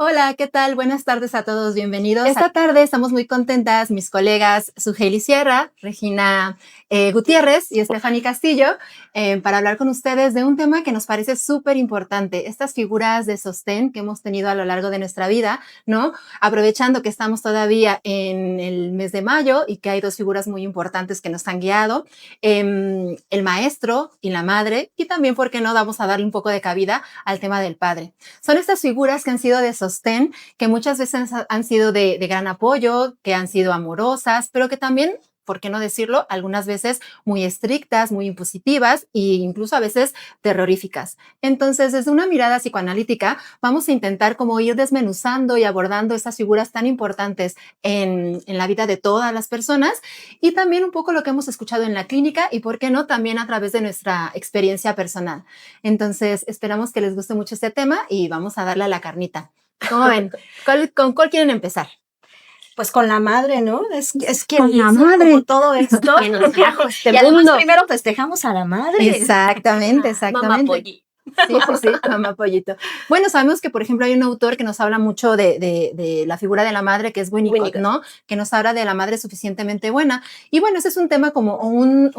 Hola, ¿qué tal? Buenas tardes a todos, bienvenidos. Esta tarde estamos muy contentas, mis colegas Sugeli Sierra, Regina Gutiérrez y Stephanie Castillo, para hablar con ustedes de un tema que nos parece súper importante, estas figuras de sostén que hemos tenido a lo largo de nuestra vida, ¿no? Aprovechando que estamos todavía en el mes de mayo y que hay dos figuras muy importantes que nos han guiado, el maestro y la madre, y también, ¿por qué no?, vamos a darle un poco de cabida al tema del padre. Son estas figuras que han sido de sostén, que muchas veces han sido de gran apoyo, que han sido amorosas, pero que también, ¿por qué no decirlo?, algunas veces muy estrictas, muy impositivas e incluso a veces terroríficas. Entonces, desde una mirada psicoanalítica, vamos a intentar como ir desmenuzando y abordando estas figuras tan importantes en la vida de todas las personas y también un poco lo que hemos escuchado en la clínica y, ¿por qué no?, también a través de nuestra experiencia personal. Entonces, esperamos que les guste mucho este tema y vamos a darle a la carnita. ¿Cómo ven? ¿Con cuál quieren empezar? Pues con la madre, ¿no? Es quien con la madre. Como todo esto. Que nos trajo este y además mundo. primero festejamos a la madre. Exactamente, exactamente. Mamá Polly. Sí, mamá pollito. Bueno, sabemos que, por ejemplo, hay un autor que nos habla mucho de la figura de la madre, que es Winnicott, ¿no? Que nos habla de la madre suficientemente buena. Y bueno, ese es un tema como un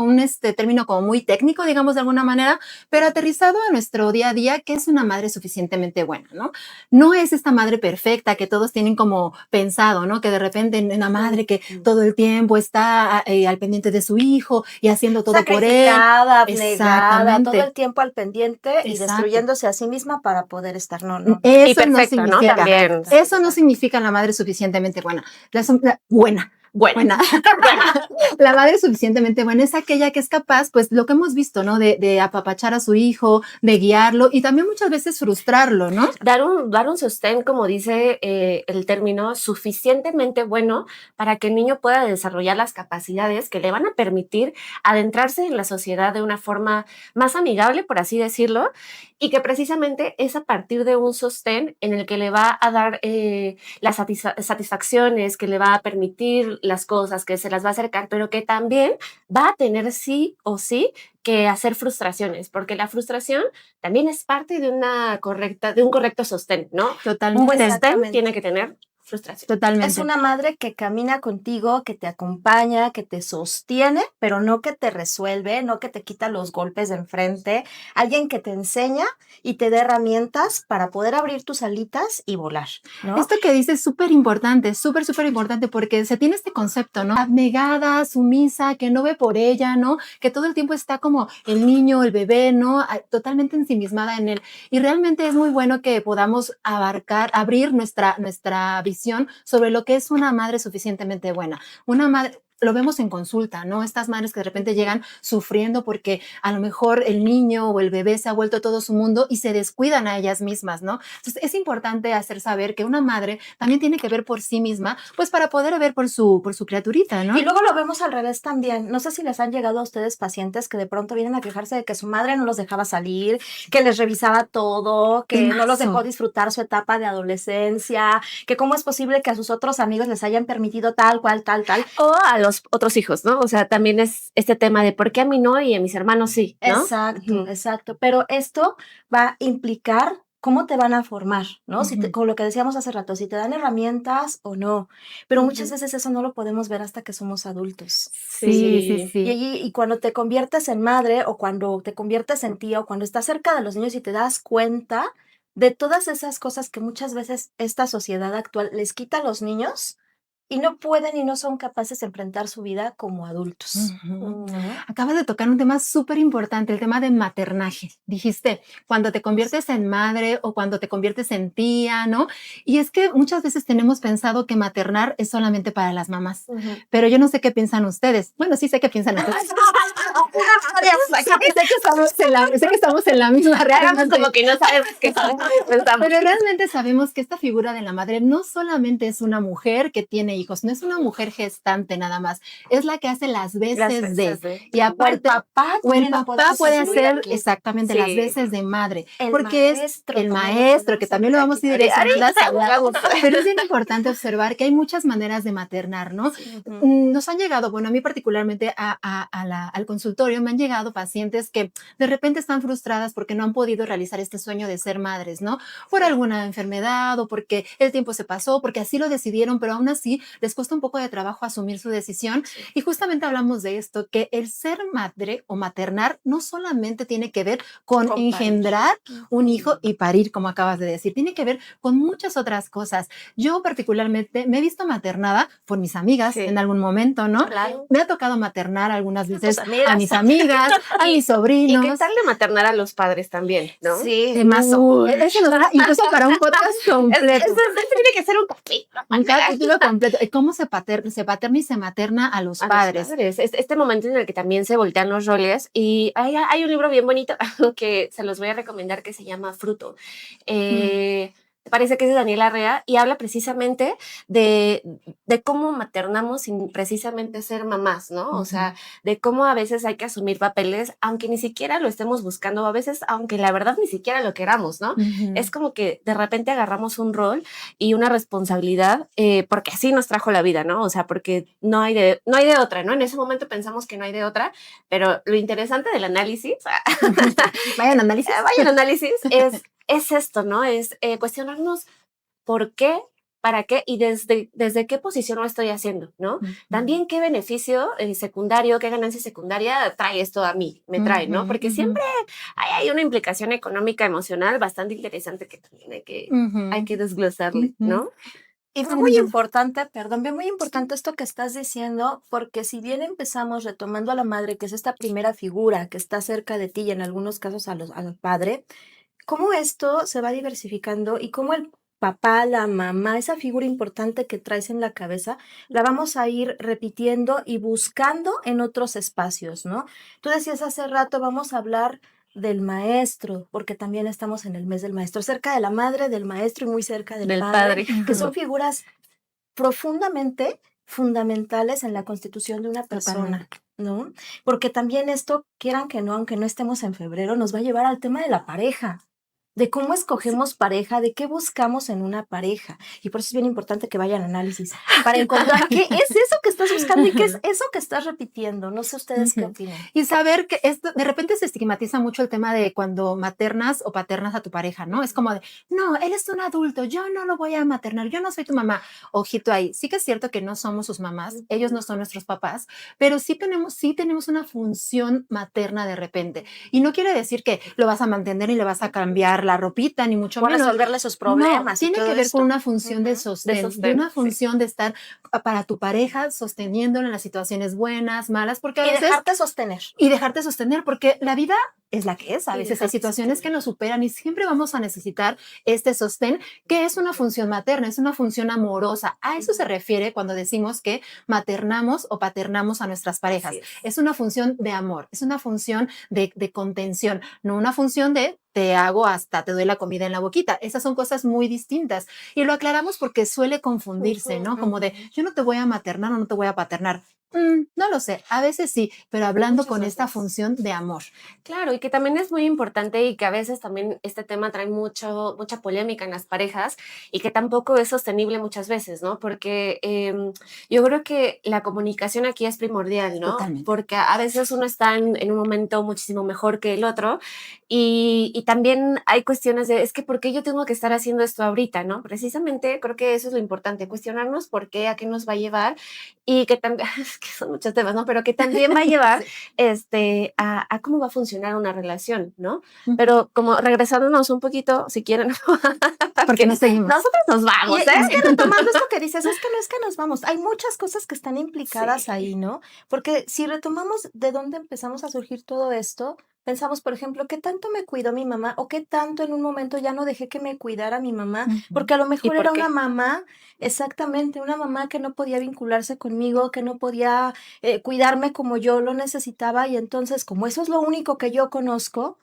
término como muy técnico, digamos, de alguna manera, pero aterrizado a nuestro día a día, ¿qué es una madre suficientemente buena, no? No es esta madre perfecta que todos tienen como pensado, ¿no? Que de repente una madre que todo el tiempo está al pendiente de su hijo y haciendo todo por él. Abnegada, todo el tiempo al pendiente y destruyéndose a sí misma para poder estar, no. Eso y perfecto, no significa, ¿no? También. Eso no significa la madre suficientemente buena. Buena. La madre suficientemente buena es aquella que es capaz, pues lo que hemos visto, ¿no? De apapachar a su hijo, de guiarlo y también muchas veces frustrarlo, ¿no? Dar un sostén, como dice el término, suficientemente bueno para que el niño pueda desarrollar las capacidades que le van a permitir adentrarse en la sociedad de una forma más amigable, por así decirlo, y que precisamente es a partir de un sostén en el que le va a dar las satisfacciones, que le va a permitir las cosas, que se las va a acercar, pero que también va a tener sí o sí que hacer frustraciones, porque la frustración también es parte de un correcto sostén, ¿no? Totalmente. Un sostén tiene que tener frustración. Totalmente. Es una madre que camina contigo, que te acompaña, que te sostiene, pero no que te resuelve, no que te quita los golpes de enfrente. Alguien que te enseña y te da herramientas para poder abrir tus alitas y volar, ¿no? Esto que dices es súper importante, súper importante, porque se tiene este concepto, ¿no? Abnegada, sumisa, que no ve por ella, ¿no? Que todo el tiempo está como el niño, el bebé, ¿no? Totalmente ensimismada en él. Y realmente es muy bueno que podamos abrir nuestra visión sobre lo que es una madre suficientemente buena. Una madre, lo vemos en consulta, ¿no? Estas madres que de repente llegan sufriendo porque a lo mejor el niño o el bebé se ha vuelto todo su mundo y se descuidan a ellas mismas, ¿no? Entonces es importante hacer saber que una madre también tiene que ver por sí misma, pues para poder ver por su criaturita, ¿no? Y luego lo vemos al revés también. No sé si les han llegado a ustedes pacientes que de pronto vienen a quejarse de que su madre no los dejaba salir, que les revisaba todo, que no los dejó disfrutar su etapa de adolescencia, que cómo es posible que a sus otros amigos les hayan permitido tal, cual, tal. O a los otros hijos, ¿no? O sea, también es este tema de por qué a mí no y a mis hermanos sí, ¿no? Exacto. Pero esto va a implicar cómo te van a formar, ¿no? Con lo que decíamos hace rato, si te dan herramientas o no. Pero muchas veces eso no lo podemos ver hasta que somos adultos. Sí. Y cuando te conviertes en madre o cuando te conviertes en tía o cuando estás cerca de los niños y te das cuenta de todas esas cosas que muchas veces esta sociedad actual les quita a los niños y no pueden y no son capaces de enfrentar su vida como adultos. Acabas de tocar un tema súper importante, el tema de maternaje. Dijiste, cuando te conviertes en madre o cuando te conviertes en tía, ¿no? Y es que muchas veces tenemos pensado que maternar es solamente para las mamás, pero yo no sé qué piensan ustedes. Bueno, sí sé qué piensan ustedes. sé que estamos en la misma realidad. Como que no sabemos qué pensamos. Pero realmente sabemos que esta figura de la madre no solamente es una mujer que tiene hijos, no es una mujer gestante nada más, es la que hace las veces de. Y aparte, o el papá puede hacer exactamente las veces de madre, porque es el maestro, que también lo vamos a ir direccionando. Pero es bien importante observar que hay muchas maneras de maternar, ¿no? Nos han llegado, bueno, a mí particularmente al consultorio me han han llegado pacientes que de repente están frustradas porque no han podido realizar este sueño de ser madres, ¿no? Por alguna enfermedad o porque el tiempo se pasó, porque así lo decidieron, pero aún así les cuesta un poco de trabajo asumir su decisión. Sí. Y justamente hablamos de esto, que el ser madre o maternar no solamente tiene que ver con Con engendrar parir. un hijo y parir, como acabas de decir, tiene que ver con muchas otras cosas. Yo particularmente me he visto maternada por mis amigas Sí. en algún momento, ¿no? Claro. Me ha tocado maternar algunas veces tus amigas. a mis amigas, a Y- mis ¿Y sobrinos. qué tal de maternar a los padres también, no? Sí, Uy, ese nos da incluso para un podcast completo. Eso tiene que ser un capítulo. Un capítulo completo. ¿Cómo se paterna y se materna a los A padres? los padres. Este momento en el que también se voltean los roles. Y hay un libro bien bonito que se los voy a recomendar que se llama Fruto. Me parece que es de Daniela Arrea y habla precisamente de cómo maternamos sin precisamente ser mamás, ¿no? O sea, de cómo a veces hay que asumir papeles, aunque ni siquiera lo estemos buscando, o a veces, aunque la verdad ni siquiera lo queramos, ¿no? Es como que de repente agarramos un rol y una responsabilidad porque así nos trajo la vida, ¿no? O sea, porque no hay de otra, ¿no? En ese momento pensamos que no hay de otra, pero lo interesante del análisis, Vayan, análisis. vayan análisis, es esto, ¿no? Es cuestionarnos por qué, para qué y desde qué posición lo estoy haciendo, ¿no? También qué beneficio secundario, qué ganancia secundaria trae esto a mí, me trae, ¿no? Porque siempre hay una implicación económica, emocional bastante interesante que también hay que desglosarle, ¿no? Y fue muy importante, perdón, bien muy importante esto que estás diciendo, porque si bien empezamos retomando a la madre, que es esta primera figura que está cerca de ti y en algunos casos al padre, cómo esto se va diversificando y cómo el papá, la mamá, esa figura importante que traes en la cabeza, la vamos a ir repitiendo y buscando en otros espacios, ¿no? Tú decías hace rato, vamos a hablar del maestro, porque también estamos en el mes del maestro, cerca de la madre, del maestro y muy cerca del padre, que son figuras profundamente fundamentales en la constitución de una persona, ¿no? Porque también esto, quieran que no, aunque no estemos en febrero, nos va a llevar al tema de la pareja, de cómo escogemos pareja, de qué buscamos en una pareja. Y por eso es bien importante que vayan a análisis para encontrar qué es eso que estás buscando y qué es eso que estás repitiendo. No sé ustedes qué opinan. Y saber que esto, de repente se estigmatiza mucho el tema de cuando maternas o paternas a tu pareja, ¿no? Es como de, no, él es un adulto, yo no lo voy a maternar, yo no soy tu mamá. Ojito ahí, sí que es cierto que no somos sus mamás, ellos no son nuestros papás, pero sí tenemos una función materna de repente. Y no quiere decir que lo vas a mantener y le vas a cambiar la ropita, ni mucho O menos. resolverle sus problemas. No, tiene que ver con una función de sostén, de una función de estar para tu pareja sosteniéndolo en las situaciones buenas, malas, porque a veces... dejarte sostener. Y dejarte sostener, porque la vida es la que es. A veces hay situaciones que nos superan y siempre vamos a necesitar este sostén, que es una función materna, es una función amorosa. A eso se refiere cuando decimos que maternamos o paternamos a nuestras parejas. Es una función de amor, es una función de contención, no una función de te hago hasta te doy la comida en la boquita. Esas son cosas muy distintas. Y lo aclaramos porque suele confundirse, ¿no? Como de, yo no te voy a maternar o no te voy a paternar. No lo sé, a veces sí, pero hablando con esta función de amor. Claro, y que también es muy importante y que a veces también este tema trae mucha polémica en las parejas y que tampoco es sostenible muchas veces, ¿no? Porque yo creo que la comunicación aquí es primordial, ¿no? Totalmente. Porque a veces uno está en un momento muchísimo mejor que el otro y también hay cuestiones de, es que ¿por qué yo tengo que estar haciendo esto ahorita, no? Precisamente creo que eso es lo importante, cuestionarnos por qué, a qué nos va a llevar y que también, es que son muchos temas, ¿no? Pero que también va a llevar a cómo va a funcionar una relación, ¿no? Pero como regresándonos un poquito, si quieren, porque nos seguimos. Nosotros nos vamos, Es que retomando esto que dices, es que no es que nos vamos, hay muchas cosas que están implicadas ahí, ¿no? Porque si retomamos de dónde empezamos a surgir todo esto, pensamos, por ejemplo, ¿qué tanto me cuidó mi mamá? ¿O qué tanto en un momento ya no dejé que me cuidara mi mamá? Porque a lo mejor era una mamá, exactamente, una mamá que no podía vincularse conmigo, que no podía cuidarme como yo lo necesitaba y entonces, como eso es lo único que yo conozco,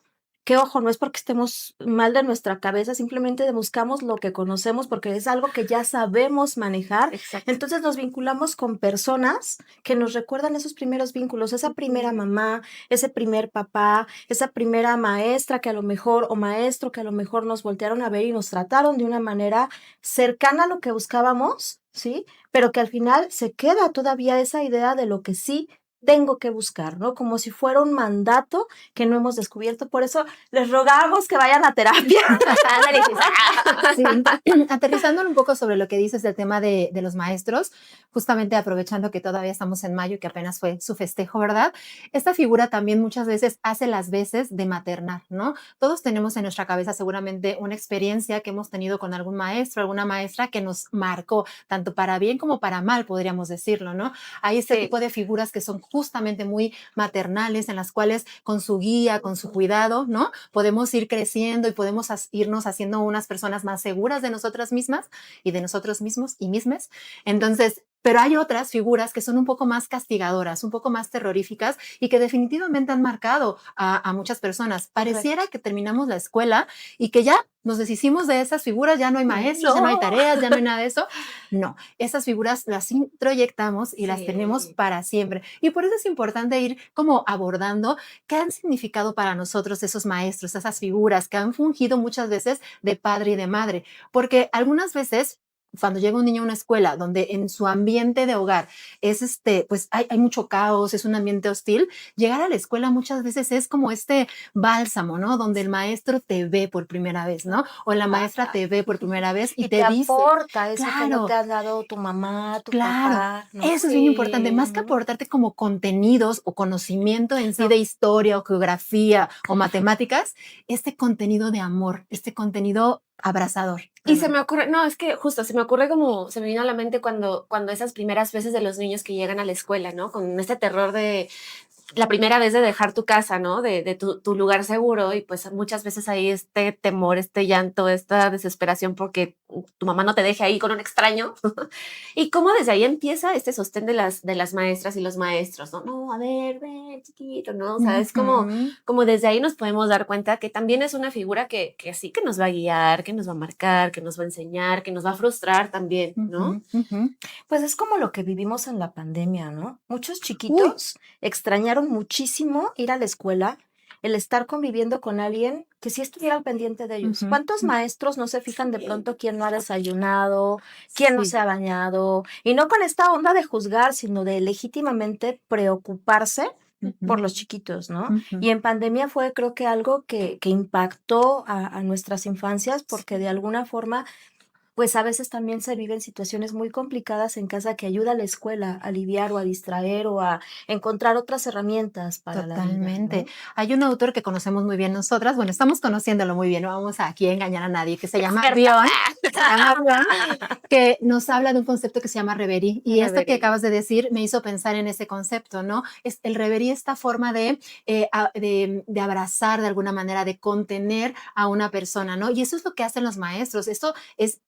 que ojo, no es porque estemos mal de nuestra cabeza, simplemente buscamos lo que conocemos porque es algo que ya sabemos manejar. Exacto. Entonces nos vinculamos con personas que nos recuerdan esos primeros vínculos, esa primera mamá, ese primer papá, esa primera maestra que a lo mejor o maestro que a lo mejor nos voltearon a ver y nos trataron de una manera cercana a lo que buscábamos, ¿sí? Pero que al final se queda todavía esa idea de lo que sí tengo que buscar, ¿no? Como si fuera un mandato que no hemos descubierto. Por eso les rogamos que vayan a terapia. Sí. Aterrizándolo un poco sobre lo que dices del tema de los maestros, justamente aprovechando que todavía estamos en mayo, que apenas fue su festejo, ¿verdad? Esta figura también muchas veces hace las veces de maternar, ¿no? Todos tenemos en nuestra cabeza seguramente una experiencia que hemos tenido con algún maestro, alguna maestra que nos marcó, tanto para bien como para mal, podríamos decirlo, ¿no? Hay este tipo de figuras que son justamente muy maternales, en las cuales con su guía, con su cuidado, ¿no? Podemos ir creciendo y podemos irnos haciendo unas personas más seguras de nosotras mismas y de nosotros mismos y mismas. Entonces, pero hay otras figuras que son un poco más castigadoras, un poco más terroríficas y que definitivamente han marcado a muchas personas. Pareciera que terminamos la escuela y que ya nos deshicimos de esas figuras, ya no hay maestros, ya no hay tareas, ya no hay nada de eso. No, esas figuras las introyectamos y las tenemos para siempre. Y por eso es importante ir como abordando qué han significado para nosotros esos maestros, esas figuras que han fungido muchas veces de padre y de madre. Porque algunas veces cuando llega un niño a una escuela donde en su ambiente de hogar es pues hay mucho caos, es un ambiente hostil, llegar a la escuela muchas veces es como este bálsamo, ¿no? Donde el maestro te ve por primera vez, ¿no? O la maestra te ve por primera vez y te dice, aporta eso que no claro, te ha dado tu mamá, tu claro, papá, ¿no? eso es bien importante, más que aportarte como contenidos o conocimiento en sí de historia o geografía o matemáticas, este contenido de amor, este contenido abrazador. Y se me ocurre, no, es que justo se me ocurre como, se me vino a la mente cuando esas primeras veces de los niños que llegan a la escuela, ¿no? Con este terror de la primera vez de dejar tu casa, ¿no? De tu lugar seguro y pues muchas veces hay este temor, este llanto, esta desesperación porque tu mamá no te deje ahí con un extraño. Y cómo desde ahí empieza este sostén de las maestras y los maestros, ¿no? No, a ver, ven, chiquito, ¿no? O sea, es como desde ahí nos podemos dar cuenta que también es una figura que sí que nos va a guiar, que nos va a marcar, que nos va a enseñar, que nos va a frustrar también, ¿no? Pues es como lo que vivimos en la pandemia, ¿no? Muchos chiquitos extrañaron muchísimo ir a la escuela, el estar conviviendo con alguien que sí estuviera al pendiente de ellos. ¿Cuántos maestros no se fijan de pronto quién no ha desayunado, quién no se ha bañado? Y no con esta onda de juzgar, sino de legítimamente preocuparse por los chiquitos, ¿no? Y en pandemia fue, creo que algo que impactó a nuestras infancias porque de alguna forma pues a veces también se viven situaciones muy complicadas en casa que ayuda a la escuela a aliviar o a distraer o a encontrar otras herramientas para la vida. Totalmente. Hay un autor que conocemos muy bien nosotras, bueno, estamos conociéndolo muy bien, no vamos aquí a engañar a nadie, que se llama Bion, que nos habla de un concepto que se llama reverie. Y esto que acabas de decir me hizo pensar en ese concepto, ¿no? Es el reverie, esta forma de abrazar de alguna manera, de contener a una persona, ¿no? Y eso es lo que hacen los maestros. Esto es,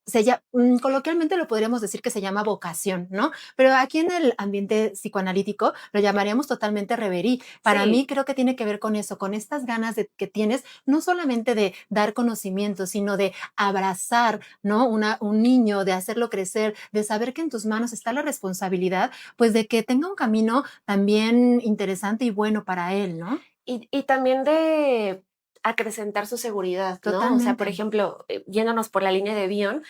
coloquialmente lo podríamos decir que se llama vocación, ¿no? Pero aquí en el ambiente psicoanalítico lo llamaríamos totalmente reverie. Para mí creo que tiene que ver con eso, con estas ganas que tienes, no solamente de dar conocimiento, sino de abrazar, ¿no? Un niño, de hacerlo crecer, de saber que en tus manos está la responsabilidad, pues de que tenga un camino también interesante y bueno para él, ¿no? Y también de acrecentar su seguridad, ¿no? Totalmente. O sea, por ejemplo, yéndonos por la línea de Bion,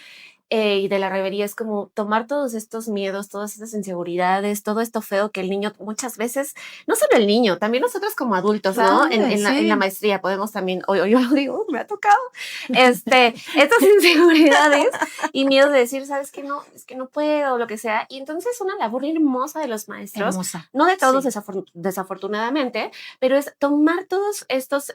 y de la reverie es como tomar todos estos miedos, todas estas inseguridades, todo esto feo que el niño muchas veces, no solo el niño, también nosotros como adultos, ¿no? En la maestría podemos también, o yo lo digo, me ha tocado, estas inseguridades y miedos de decir, ¿sabes qué? No, es que no puedo, lo que sea. Y entonces una labor hermosa de los maestros, no de todos desafortunadamente, pero es tomar todos estas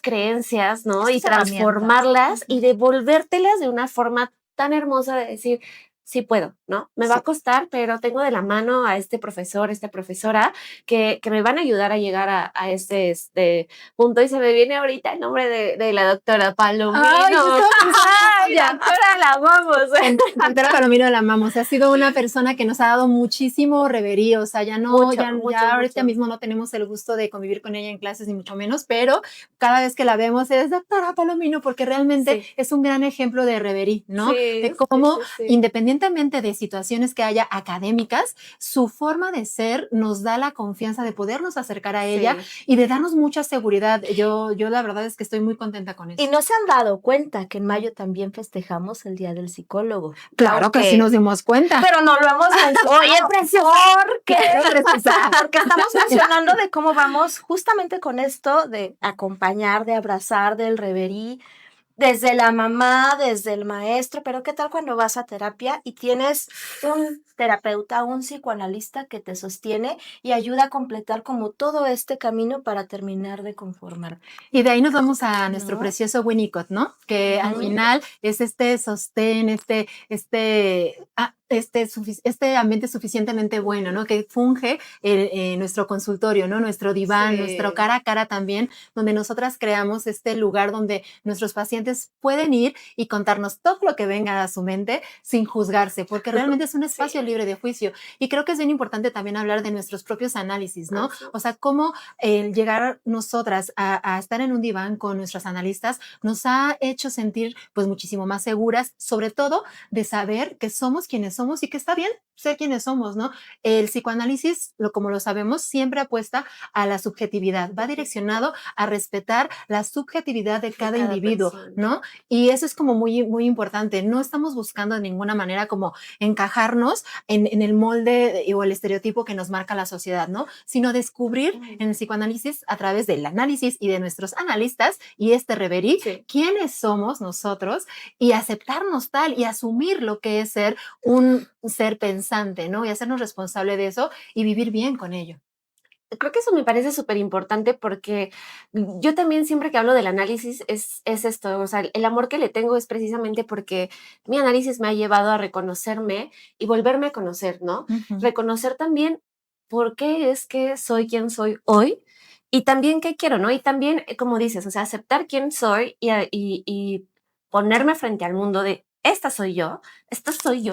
creencias, ¿no? Y transformarlas y devolvértelas de una forma tan hermosa de decir, sí puedo, ¿no? Me va a costar, pero tengo de la mano a este profesor, esta profesora, que me van a ayudar a llegar a este punto. Y se me viene ahorita el nombre de la doctora Palomino. ¡Ay, doctora, la amamos! Doctora Palomino la amamos. Ha sido una persona que nos ha dado muchísimo reverie. O sea, ya ahorita mismo no tenemos el gusto de convivir con ella en clases, ni mucho menos, pero cada vez que la vemos es doctora Palomino, porque realmente es un gran ejemplo de reverie, ¿no? De cómo, independientemente independientemente de situaciones que haya académicas, su forma de ser nos da la confianza de podernos acercar a ella y de darnos mucha seguridad. Yo la verdad es que estoy muy contenta con eso. Y no se han dado cuenta que en mayo también festejamos el Día del Psicólogo. Claro que sí nos dimos cuenta. Pero no lo hemos mencionado. Oye, porque estamos mencionando de cómo vamos justamente con esto de acompañar, de abrazar, del reverí, desde la mamá, desde el maestro, pero ¿qué tal cuando vas a terapia y tienes un terapeuta, un psicoanalista que te sostiene y ayuda a completar como todo este camino para terminar de conformar? Y de ahí nos vamos a nuestro precioso Winnicott, ¿no? Que al final es este sostén, este ambiente suficientemente bueno, ¿no? Que funge nuestro consultorio, ¿no? Nuestro diván, nuestro cara a cara también, donde nosotras creamos este lugar donde nuestros pacientes pueden ir y contarnos todo lo que venga a su mente sin juzgarse, porque realmente es un espacio libre de juicio. Y creo que es bien importante también hablar de nuestros propios análisis, ¿no? O sea, cómo llegar nosotras a estar en un diván con nuestros analistas nos ha hecho sentir pues muchísimo más seguras, sobre todo de saber que somos quienes somos y que está bien ser quienes somos, ¿no? El psicoanálisis, como lo sabemos, siempre apuesta a la subjetividad, va direccionado a respetar la subjetividad de cada individuo, persona, ¿no? Y eso es como muy, muy importante. No estamos buscando de ninguna manera como encajarnos en el molde o el estereotipo que nos marca la sociedad, ¿no? Sino descubrir en el psicoanálisis a través del análisis y de nuestros analistas y este reverí, quiénes somos nosotros y aceptarnos tal y asumir lo que es ser un ser pensante, ¿no? Y hacernos responsable de eso y vivir bien con ello. Creo que eso me parece súper importante porque yo también siempre que hablo del análisis es esto, o sea, el amor que le tengo es precisamente porque mi análisis me ha llevado a reconocerme y volverme a conocer, ¿no? Reconocer también por qué es que soy quien soy hoy y también qué quiero, ¿no? Y también, como dices, o sea, aceptar quién soy y ponerme frente al mundo de esta soy yo,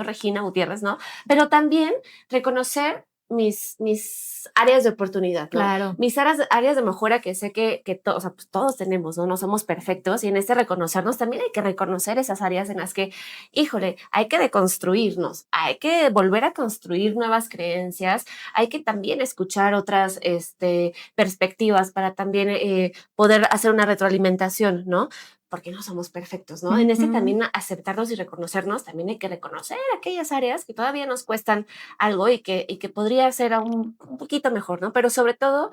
Regina Gutiérrez, ¿no? Pero también reconocer mis áreas de oportunidad, ¿no? Claro. Mis áreas de mejora que sé que o sea, pues todos tenemos, ¿no? No somos perfectos y en este reconocernos también hay que reconocer esas áreas en las que, híjole, hay que deconstruirnos, hay que volver a construir nuevas creencias, hay que también escuchar otras perspectivas para también poder hacer una retroalimentación, ¿no? Porque no somos perfectos, ¿no? En este también aceptarnos y reconocernos, también hay que reconocer aquellas áreas que todavía nos cuestan algo y que podría ser aún un poquito mejor, ¿no? Pero sobre todo,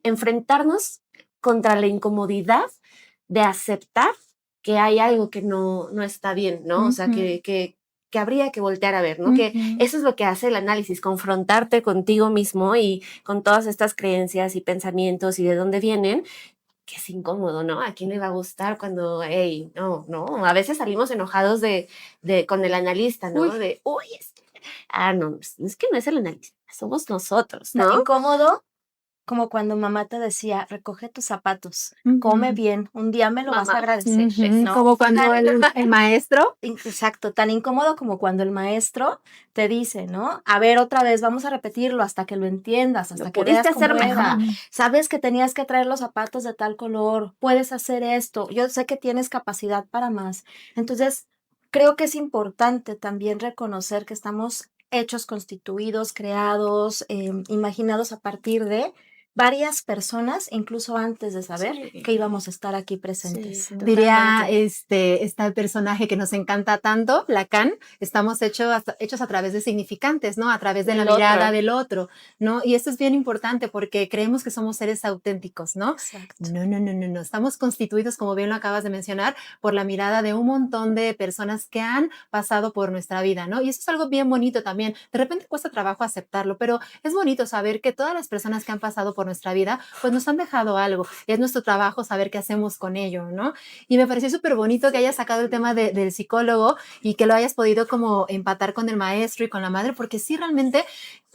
enfrentarnos contra la incomodidad de aceptar que hay algo que no está bien, ¿no? O sea, que habría que voltear a ver, ¿no? Que eso es lo que hace el análisis, confrontarte contigo mismo y con todas estas creencias y pensamientos y de dónde vienen, que es incómodo, ¿no? ¿A quién le va a gustar cuando, hey, no, a veces salimos enojados con el analista, ¿no? No, es que no es el analista, somos nosotros, ¿no? Tan incómodo como cuando mamá te decía, recoge tus zapatos, come bien, un día me lo vas a agradecer, ¿no? Como cuando el maestro. Exacto, tan incómodo como cuando el maestro te dice, ¿no? A ver, otra vez, vamos a repetirlo hasta que lo entiendas, hasta que veas cómo era. Sabes que tenías que traer los zapatos de tal color, puedes hacer esto, yo sé que tienes capacidad para más. Entonces, creo que es importante también reconocer que estamos hechos, constituidos, creados, imaginados a partir de varias personas, incluso antes de saber que íbamos a estar aquí presentes. Diría este personaje que nos encanta tanto, Lacan, estamos hechos a través de significantes, ¿no? A través de la mirada del otro, ¿no? Y esto es bien importante porque creemos que somos seres auténticos, ¿no? Exacto. No. Estamos constituidos, como bien lo acabas de mencionar, por la mirada de un montón de personas que han pasado por nuestra vida, ¿no? Y eso es algo bien bonito también. De repente cuesta trabajo aceptarlo, pero es bonito saber que todas las personas que han pasado por nuestra vida, pues nos han dejado algo. Y es nuestro trabajo saber qué hacemos con ello, ¿no? Y me pareció súper bonito que hayas sacado el tema del psicólogo y que lo hayas podido como empatar con el maestro y con la madre, porque sí realmente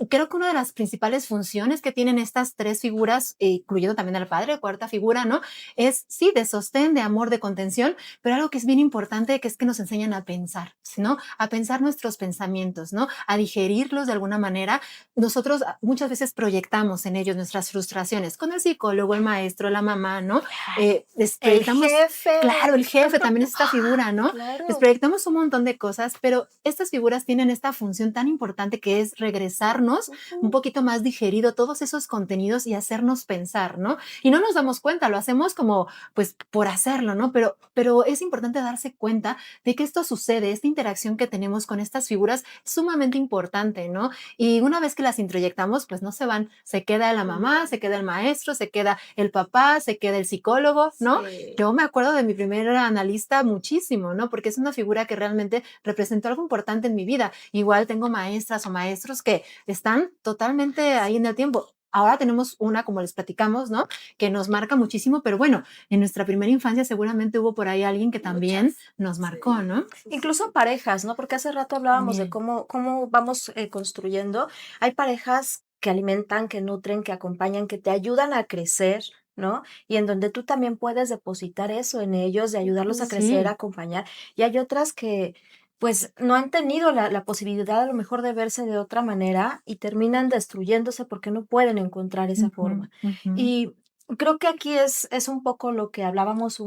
creo que una de las principales funciones que tienen estas tres figuras, incluyendo también al padre, cuarta figura, ¿no? Es, sí, de sostén, de amor, de contención, pero algo que es bien importante, que es que nos enseñan a pensar, ¿no? A pensar nuestros pensamientos, ¿no? A digerirlos de alguna manera. Nosotros muchas veces proyectamos en ellos nuestras frustraciones con el psicólogo, el maestro, la mamá, ¿no? El Proyectamos, jefe. claro, el jefe también es esta figura, ¿no? Claro. Les proyectamos un montón de cosas, pero estas figuras tienen esta función tan importante que es regresarnos un poquito más digerido todos esos contenidos y hacernos pensar, ¿no? Y no nos damos cuenta, lo hacemos como, pues, por hacerlo, ¿no? Pero es importante darse cuenta de que esto sucede, esta interacción que tenemos con estas figuras es sumamente importante, ¿no? Y una vez que las introyectamos, pues no se van, se queda la mamá, se queda el maestro, se queda el papá, se queda el psicólogo, ¿no? Sí. Yo me acuerdo de mi primer analista muchísimo, ¿no? Porque es una figura que realmente representó algo importante en mi vida. Igual tengo maestras o maestros que están totalmente ahí en el tiempo. Ahora tenemos una, como les platicamos, ¿no? Que nos marca muchísimo, pero bueno, en nuestra primera infancia seguramente hubo por ahí alguien que también nos marcó, ¿no? Incluso parejas, ¿no? Porque hace rato hablábamos de cómo vamos construyendo. Hay parejas que alimentan, que nutren, que acompañan, que te ayudan a crecer, ¿no? Y en donde tú también puedes depositar eso en ellos, de ayudarlos a crecer, a Sí, acompañar. Y hay otras que, pues, no han tenido la posibilidad a lo mejor de verse de otra manera y terminan destruyéndose porque no pueden encontrar esa forma. Y creo que aquí es un poco lo que hablábamos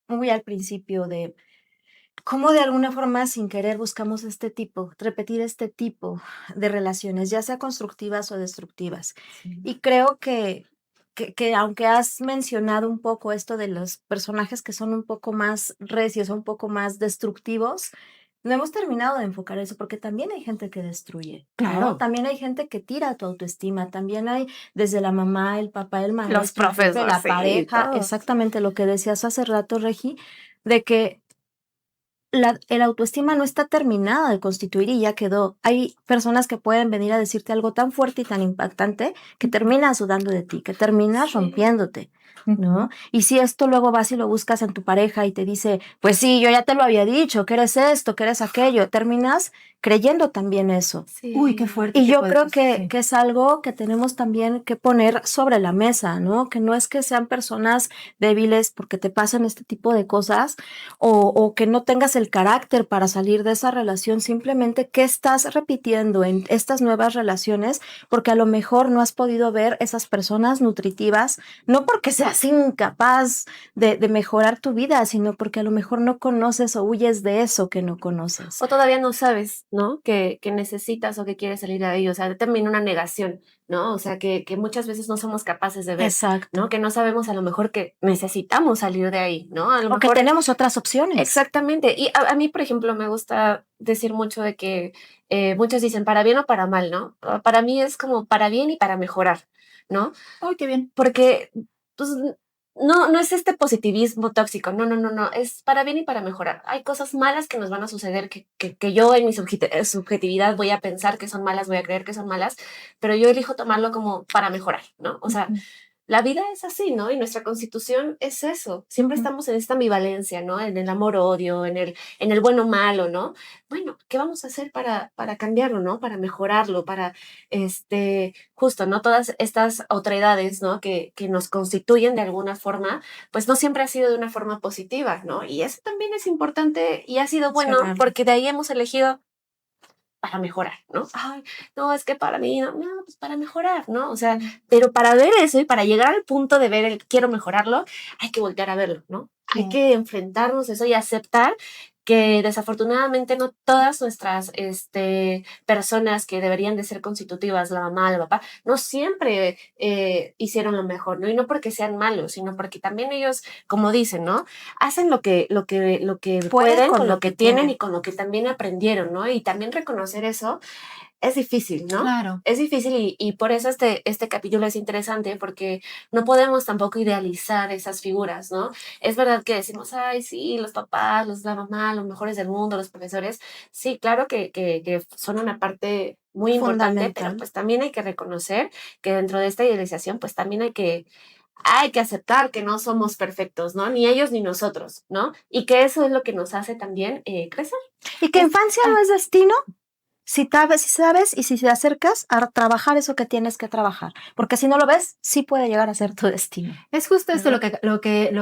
muy al principio de cómo de alguna forma sin querer buscamos repetir este tipo de relaciones, ya sea constructivas o destructivas. sí. Y creo que aunque has mencionado un poco esto de los personajes que son un poco más recios, un poco más destructivos, no hemos terminado de enfocar eso, porque también hay gente que destruye, ¿no? Claro. También hay gente que tira tu autoestima, también hay desde la mamá, el papá, el maestro, Los el jefe, profesores, la sí, pareja, todo. exactamente lo que decías hace rato, Regi, de que el autoestima no está terminada de constituir y ya quedó. Hay personas que pueden venir a decirte algo tan fuerte y tan impactante que terminas dudando de ti, que terminas rompiéndote, ¿no? Y si esto luego vas y lo buscas en tu pareja y te dice, pues sí, yo ya te lo había dicho, que eres esto, que eres aquello, terminas creyendo también eso. Uy, qué fuerte. Y qué yo fuerte, creo sí. que es algo que tenemos también que poner sobre la mesa, ¿no? Que no es que sean personas débiles porque te pasan este tipo de cosas o que no tengas el carácter para salir de esa relación, simplemente qué estás repitiendo en estas nuevas relaciones, porque a lo mejor no has podido ver esas personas nutritivas, no porque seas incapaz de mejorar tu vida, sino porque a lo mejor no conoces o huyes de eso que no conoces. O todavía no sabes, ¿no? Que necesitas o que quieres salir de ahí. O sea, también una negación, ¿no? O sea, que muchas veces no somos capaces de ver, Exacto. ¿no? Que no sabemos a lo mejor que necesitamos salir de ahí, ¿no? A lo O que mejor tenemos otras opciones. exactamente. Y a mí, por ejemplo, me gusta decir mucho de que muchos dicen para bien o para mal, ¿no? Para mí es como para bien y para mejorar, ¿no? Ay, qué bien. Porque pues, no es este positivismo tóxico, no, es para bien y para mejorar. Hay cosas malas que nos van a suceder que yo en mi subjetividad voy a pensar que son malas, voy a creer que son malas, pero yo elijo tomarlo como para mejorar, ¿no? O sea, la vida es así, ¿no? Y nuestra constitución es eso. Siempre estamos en esta ambivalencia, ¿no? En el amor-odio, en el bueno-malo, ¿no? Bueno, ¿qué vamos a hacer para cambiarlo, ¿no? Para mejorarlo, para, justo, ¿no? Todas estas otredades, ¿no? Que nos constituyen de alguna forma, pues no siempre ha sido de una forma positiva, ¿no? Y eso también es importante y ha sido bueno porque de ahí hemos elegido para mejorar, ¿no? Ay, no, es que para mí, no, pues para mejorar, ¿no? O sea, pero para ver eso y para llegar al punto de ver el quiero mejorarlo, hay que voltear a verlo, ¿no? Hay que enfrentarnos a eso y aceptar que desafortunadamente no todas nuestras personas que deberían de ser constitutivas, la mamá, el papá, no siempre hicieron lo mejor, ¿no? Y no porque sean malos, sino porque también ellos, como dicen, ¿no? Hacen lo que pueden con lo que tienen y con lo que también aprendieron, ¿no? Y también reconocer eso es difícil, ¿no? Claro. Es difícil y por eso este capítulo es interesante porque no podemos tampoco idealizar esas figuras, ¿no? Es verdad que decimos, ay, sí, los papás, la mamá, los mejores del mundo, los profesores, sí, claro que son una parte muy importante, pero pues también hay que reconocer que dentro de esta idealización, pues también hay que aceptar que no somos perfectos, ¿no? Ni ellos ni nosotros, ¿no? Y que eso es lo que nos hace también crecer. ¿Y que infancia no es destino? si sabes y si te acercas a trabajar eso que tienes que trabajar, porque si no lo ves, sí puede llegar a ser tu destino. Es justo esto ¿No? lo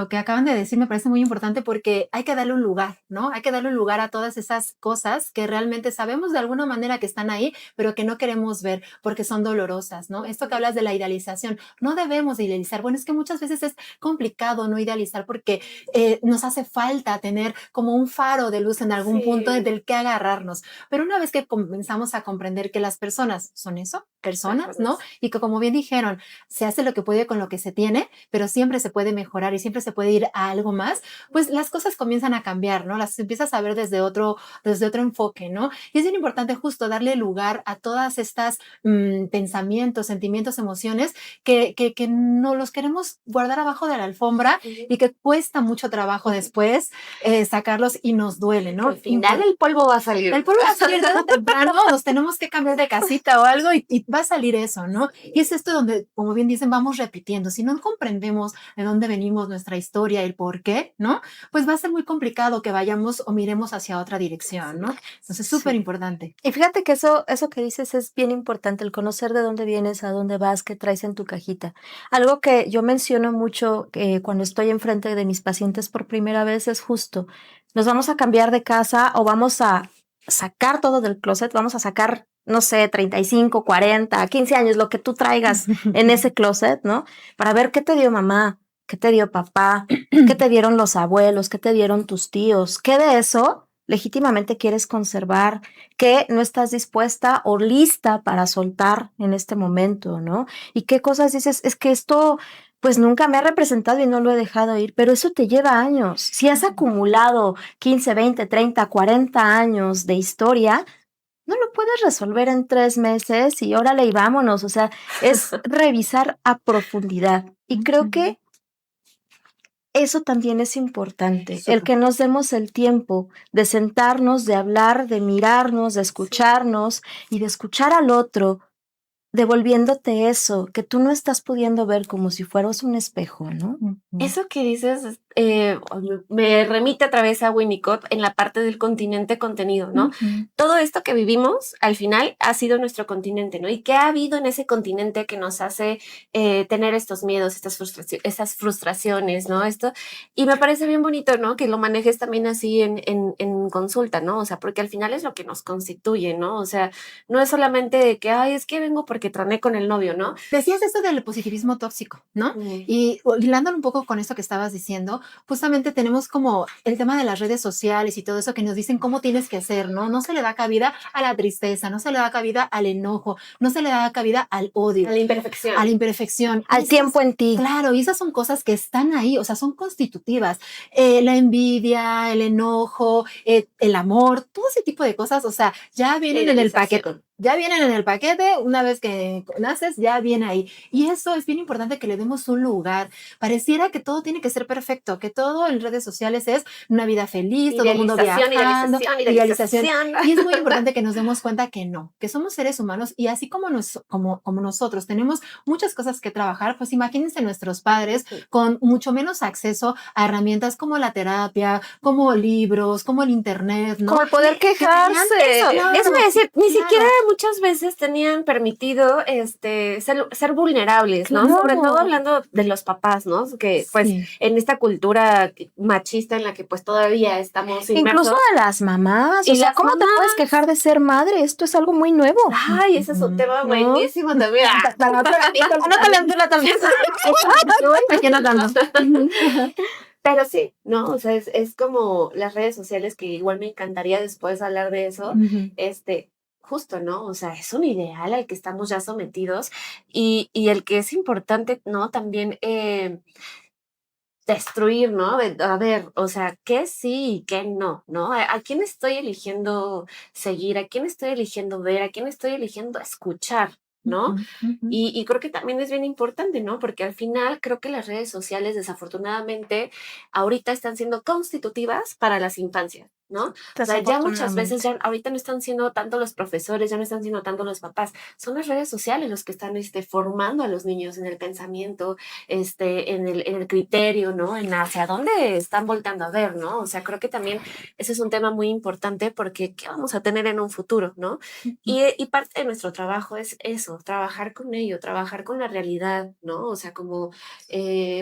que acaban de decir, me parece muy importante porque hay que darle un lugar, ¿no? Hay que darle un lugar a todas esas cosas que realmente sabemos de alguna manera que están ahí, pero que no queremos ver porque son dolorosas, ¿no? Esto que hablas de la idealización, no debemos de idealizar. Bueno, es que muchas veces es complicado no idealizar porque nos hace falta tener como un faro de luz en algún punto del que agarrarnos. Pero una vez que comenzamos a comprender que las personas son eso, personas, ¿no? Y que como bien dijeron, se hace lo que puede con lo que se tiene, pero siempre se puede mejorar y siempre se puede ir a algo más, pues las cosas comienzan a cambiar, ¿no? Las empiezas a ver desde otro enfoque, ¿no? Y es bien importante justo darle lugar a todas estas pensamientos, sentimientos, emociones que no los queremos guardar abajo de la alfombra y que cuesta mucho trabajo después sacarlos y nos duele, ¿no? Al final el polvo va a salir. El polvo va a salir tarde o temprano, nos tenemos que cambiar de casita o algo y va a salir eso, ¿no? Y es esto donde, como bien dicen, vamos repitiendo. Si no comprendemos de dónde venimos, nuestra historia, el por qué, ¿no? Pues va a ser muy complicado que vayamos o miremos hacia otra dirección, ¿no? Entonces es súper importante. Y fíjate que eso que dices es bien importante, el conocer de dónde vienes, a dónde vas, qué traes en tu cajita. Algo que yo menciono mucho cuando estoy enfrente de mis pacientes por primera vez es justo, nos vamos a cambiar de casa o vamos a sacar todo del closet, vamos a sacar, no sé, 35, 40, 15 años, lo que tú traigas en ese closet, ¿no? Para ver qué te dio mamá, qué te dio papá, qué te dieron los abuelos, qué te dieron tus tíos, qué de eso legítimamente quieres conservar, que no estás dispuesta o lista para soltar en este momento, ¿no? Y qué cosas dices, es que esto pues nunca me ha representado y no lo he dejado ir, pero eso te lleva años. Si has acumulado 15, 20, 30, 40 años de historia, no lo puedes resolver en 3 meses y órale y vámonos. O sea, es revisar a profundidad. Y creo que eso también es importante, el que nos demos el tiempo de sentarnos, de hablar, de mirarnos, de escucharnos y de escuchar al otro, devolviéndote eso que tú no estás pudiendo ver como si fueras un espejo, ¿no? Eso que dices me remite otra vez a Winnicott en la parte del continente contenido, ¿no? Todo esto que vivimos al final ha sido nuestro continente, ¿no? Y qué ha habido en ese continente que nos hace tener estos miedos, estas frustraciones, ¿no? Esto, y me parece bien bonito, ¿no? Que lo manejes también así en consulta, ¿no? O sea, porque al final es lo que nos constituye, ¿no? O sea, no es solamente de que, ay, es que vengo porque troné con el novio, ¿no? Decías esto del positivismo tóxico, ¿no? Y hilando un poco con esto que estabas diciendo, justamente tenemos como el tema de las redes sociales y todo eso que nos dicen cómo tienes que ser, ¿no? No se le da cabida a la tristeza, no se le da cabida al enojo, no se le da cabida al odio. A la imperfección. A la imperfección. Al tiempo en ti. Claro, y esas son cosas que están ahí, o sea, son constitutivas. La envidia, el enojo, el amor, todo ese tipo de cosas, o sea, ya vienen en el paquete. Ya vienen en el paquete, una vez que naces, ya viene ahí. Y eso es bien importante que le demos un lugar. Pareciera que todo tiene que ser perfecto, que todo en redes sociales es una vida feliz, todo el mundo viajando, idealización. Y es muy importante que nos demos cuenta que no, que somos seres humanos y así como nosotros tenemos muchas cosas que trabajar, pues imagínense nuestros padres con mucho menos acceso a herramientas como la terapia, como libros, como el internet, ¿no? Como el poder quejarse. Eso es decir, ni siquiera muchas veces tenían permitido ser vulnerables, ¿no? Sobre todo hablando de los papás, ¿no? Que pues en esta cultura machista en la que pues todavía estamos inmersos. Incluso de las mamás. O sea, ¿cómo te puedes quejar de ser madre? Esto es algo muy nuevo. Ay, ese es un tema buenísimo también. Anótala también. Pero sí, ¿no? O sea, es como las redes sociales, que igual me encantaría después hablar de eso. Justo, ¿no? O sea, es un ideal al que estamos ya sometidos y el que es importante, ¿no? También destruir, ¿no? A ver, o sea, ¿qué sí y qué no, ¿no? ¿A quién estoy eligiendo seguir? ¿A quién estoy eligiendo ver? ¿A quién estoy eligiendo escuchar? ¿No? Y creo que también es bien importante, ¿no? Porque al final creo que las redes sociales, desafortunadamente, ahorita están siendo constitutivas para las infancias. ¿no? O sea, ya muchas veces, ya ahorita no están siendo tanto los profesores, ya no están siendo tanto los papás, son las redes sociales los que están formando a los niños en el pensamiento, en el criterio, ¿no? En hacia dónde están volteando a ver, ¿no? O sea, creo que también ese es un tema muy importante porque ¿qué vamos a tener en un futuro, ¿no? Y parte de nuestro trabajo es eso, trabajar con ello, trabajar con la realidad, ¿no? O sea, como,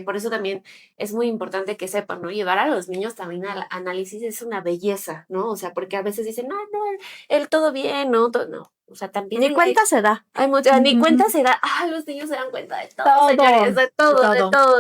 por eso también es muy importante que sepan, ¿no? Llevar a los niños también al análisis es una belleza, ¿no? O sea, porque a veces dicen, no, no, él todo bien, ¿no? No. O sea, también Ni cuenta se da. hay mucha, ni cuenta se da. Ah, los niños se dan cuenta de todo, señores, de todo.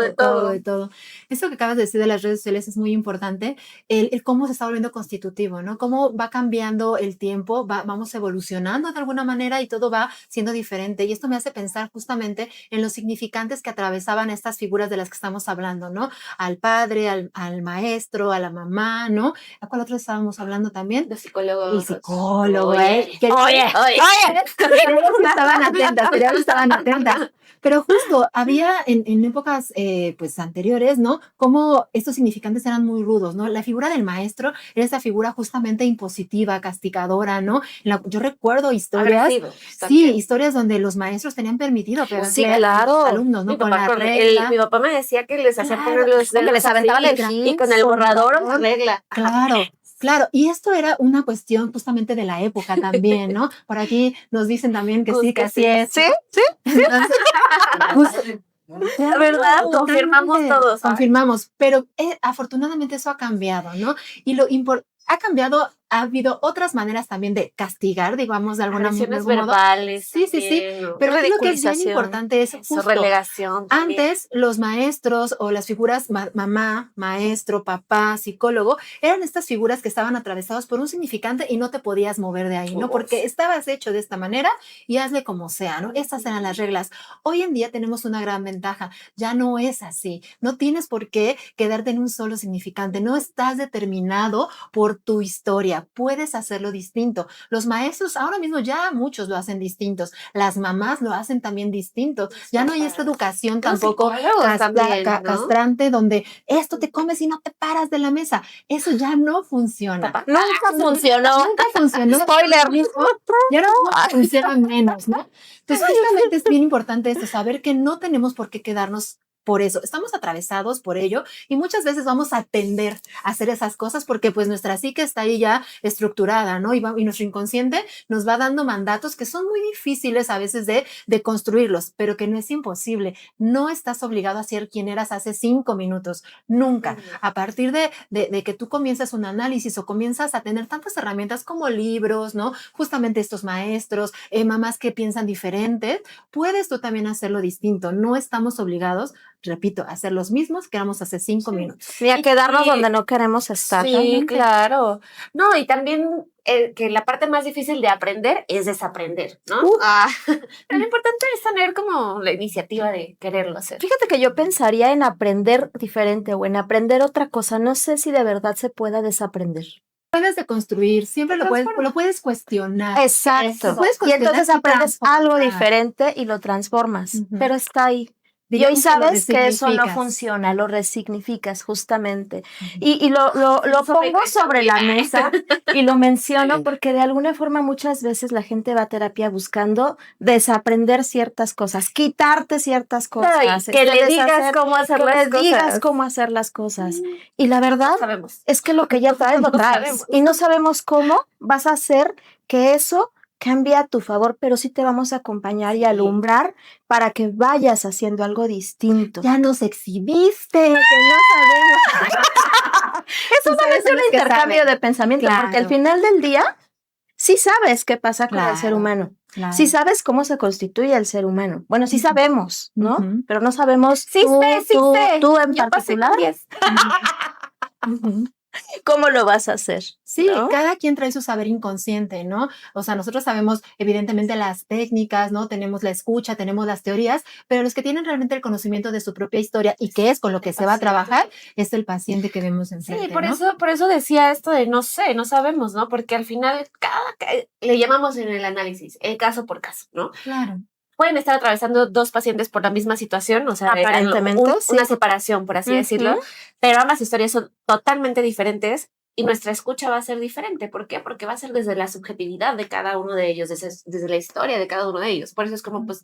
De todo. Eso que acabas de decir de las redes sociales es muy importante, el cómo se está volviendo constitutivo, ¿no? Cómo va cambiando el tiempo, vamos evolucionando de alguna manera y todo va siendo diferente. Y esto me hace pensar justamente en los significantes que atravesaban estas figuras de las que estamos hablando, ¿no? Al padre, al maestro, a la mamá, ¿no? ¿A cuál otro estábamos hablando también? Los psicólogos. El psicólogo, Oye, estaban atentas. Pero justo había en épocas pues anteriores, ¿no? Como estos significantes eran muy rudos, ¿no? La figura del maestro era esa figura justamente impositiva, castigadora, ¿no? Yo recuerdo historias, historias donde los maestros tenían permitido pegarle a los alumnos, ¿no? Con la regla. Mi papá me decía que les hacía poner los dedos, les aventaban el gis y con el borrador o la regla. Claro, y esto era una cuestión justamente de la época también, ¿no? Por aquí nos dicen también que sí, que así es. Sí. Entonces, la verdad, confirmamos todos. Confirmamos, pero afortunadamente eso ha cambiado, ¿no? Y ha cambiado, ha habido otras maneras también de castigar, digamos, de alguna manera. verbales. Sí. Pero lo que es bien importante es justo, relegación. También. Antes, los maestros o las figuras mamá, maestro, papá, psicólogo, eran estas figuras que estaban atravesadas por un significante y no te podías mover de ahí, ¿no? Porque estabas hecho de esta manera y hazle como sea, ¿no? Estas eran las reglas. Hoy en día tenemos una gran ventaja. Ya no es así. No tienes por qué quedarte en un solo significante. No estás determinado por tu historia, puedes hacerlo distinto. Los maestros ahora mismo ya muchos lo hacen distintos, las mamás lo hacen también distintos. Ya no hay esta educación tampoco castrante donde esto te comes y no te paras de la mesa. Eso ya no funciona. Nunca funcionó. Spoiler. Ya no funciona menos, ¿no? Entonces justamente es bien importante esto, saber que no tenemos por qué quedarnos por eso, estamos atravesados por ello y muchas veces vamos a tender a hacer esas cosas porque pues nuestra psique está ahí ya estructurada, ¿no? Y nuestro inconsciente nos va dando mandatos que son muy difíciles a veces de construirlos, pero que no es imposible. No estás obligado a ser quien eras hace 5 minutos, nunca. A partir de que tú comienzas un análisis o comienzas a tener tantas herramientas como libros, ¿no? Justamente estos maestros, mamás que piensan diferente, puedes tú también hacerlo distinto. No estamos obligados, repito, a hacer los mismos que éramos hace 5 minutos. Y a quedarnos donde no queremos estar. Sí, claro. No, y también que la parte más difícil de aprender es desaprender, ¿no? Pero lo importante es tener como la iniciativa de quererlo hacer. Fíjate que yo pensaría en aprender diferente o en aprender otra cosa. No sé si de verdad se pueda desaprender. Puedes deconstruir, siempre lo puedes cuestionar. Exacto. Y entonces aprendes algo diferente y lo transformas, pero está ahí. Y hoy sabes que eso no funciona, lo resignificas justamente. Y lo pongo sobre la mesa y lo menciono porque de alguna forma muchas veces la gente va a terapia buscando desaprender ciertas cosas, quitarte ciertas cosas. Que le digas cómo hacer las cosas. Digas cómo hacer las cosas. Y la verdad es que lo que ya traes lo traes. Y no sabemos cómo vas a hacer que eso cambia a tu favor, pero sí te vamos a acompañar y alumbrar para que vayas haciendo algo distinto. Ya nos exhibiste, que no sabemos. Eso debe ser un intercambio de pensamiento, porque al final del día sí sabes qué pasa con el ser humano. Sí sabes cómo se constituye el ser humano. Bueno, sí sabemos, ¿no? Pero no sabemos tú en particular. ¿Cómo lo vas a hacer? Sí, ¿no? Cada quien trae su saber inconsciente, ¿no? O sea, nosotros sabemos evidentemente las técnicas, ¿no? Tenemos la escucha, tenemos las teorías, pero los que tienen realmente el conocimiento de su propia historia y qué es con lo que se va a trabajar es el paciente que vemos enfrente. Sí, por eso decía esto de no sé, no sabemos, ¿no? Porque al final le llamamos en el análisis, caso por caso, ¿no? Claro. Pueden estar atravesando 2 pacientes por la misma situación, o sea, aparentemente una separación, por así decirlo, pero ambas historias son totalmente diferentes y nuestra escucha va a ser diferente. ¿Por qué? Porque va a ser desde la subjetividad de cada uno de ellos, desde la historia de cada uno de ellos. Por eso es como, pues,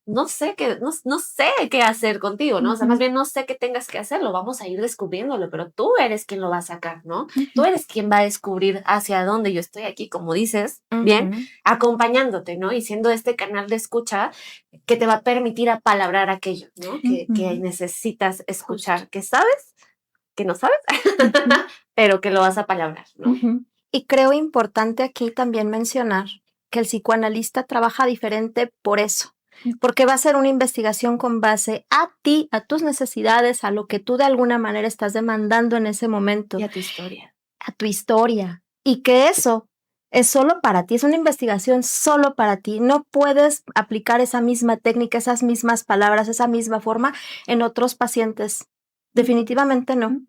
no sé qué hacer contigo, ¿no? O sea, más bien no sé qué tengas que hacerlo, vamos a ir descubriéndolo, pero tú eres quien lo va a sacar, ¿no? Tú eres quien va a descubrir hacia dónde yo estoy aquí, como dices, bien, acompañándote, ¿no? Y siendo este canal de escucha que te va a permitir apalabrar aquello, ¿no? Que necesitas escuchar, que sabes, que no sabes, pero que lo vas a palabrar, ¿no? Y creo importante aquí también mencionar que el psicoanalista trabaja diferente por eso, porque va a ser una investigación con base a ti, a tus necesidades, a lo que tú de alguna manera estás demandando en ese momento. Y a tu historia. A tu historia. Y que eso es solo para ti, es una investigación solo para ti. No puedes aplicar esa misma técnica, esas mismas palabras, esa misma forma en otros pacientes. Definitivamente no.